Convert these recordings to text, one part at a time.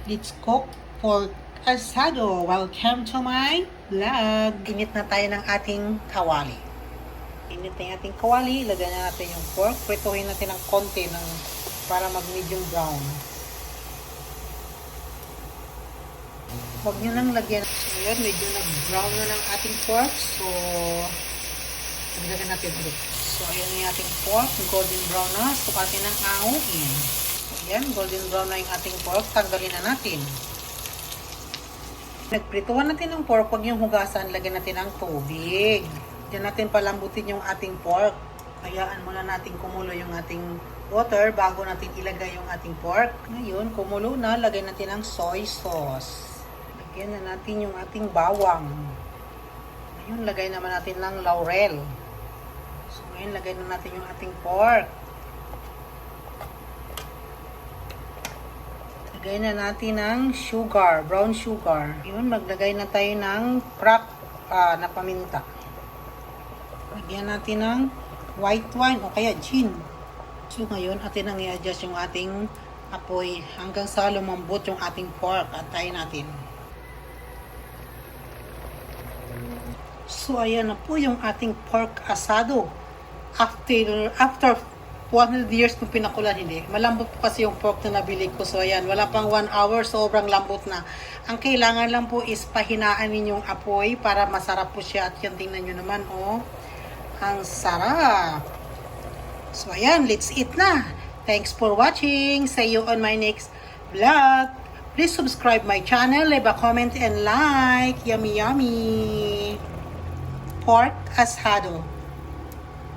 Let's cook pork asado. Welcome to my vlog. Init na tayo ng ating kawali. Init na yung ating kawali. Lagyan na natin yung pork. Prituhin natin ng konti para mag-medium brown. Huwag nyo nang lagyan. Ayan, medyo nag-brown na ng ating pork. So, lagyan natin ulit. So, ayan yung ating pork. Golden brown na. So, atin ang ahuin. Ayan, golden brown na yung ating pork. Tanggalin na natin. Nagprituhan natin ng pork. Huwag yung hugasan. Lagyan natin ng tubig. Diyan natin palambutin yung ating pork. Hayaan muna natin kumulo yung ating water bago natin ilagay yung ating pork. Ngayon, kumulo na. Lagyan natin ng soy sauce. Lagyan na natin yung ating bawang. Ngayon, lagay naman natin ng laurel. So, ngayon, lagay na natin yung ating pork. Lagay na natin ng sugar, brown sugar. Yun, maglagay na tayo ng crack na paminta. Lagyan natin ng white wine o kaya gin. So, ngayon, atin ang i-adjust yung ating apoy hanggang sa lumambot yung ating pork. Antayin natin. So, ayan na po yung ating pork asado. After 100 years nung pinakulan, hindi. Malambot po kasi yung pork na nabili ko. So, ayan, wala pang 1 hour, sobrang lambot na. Ang kailangan lang po is pahinaan ninyong apoy para masarap po siya. At yan, tingnan nyo naman, oh. Ang sarap. So, ayan, let's eat na. Thanks for watching. See you on my next vlog. Please subscribe my channel, leave a comment, and like. Yummy, yummy. Pork asado.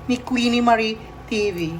Ni Queenie Marie TV.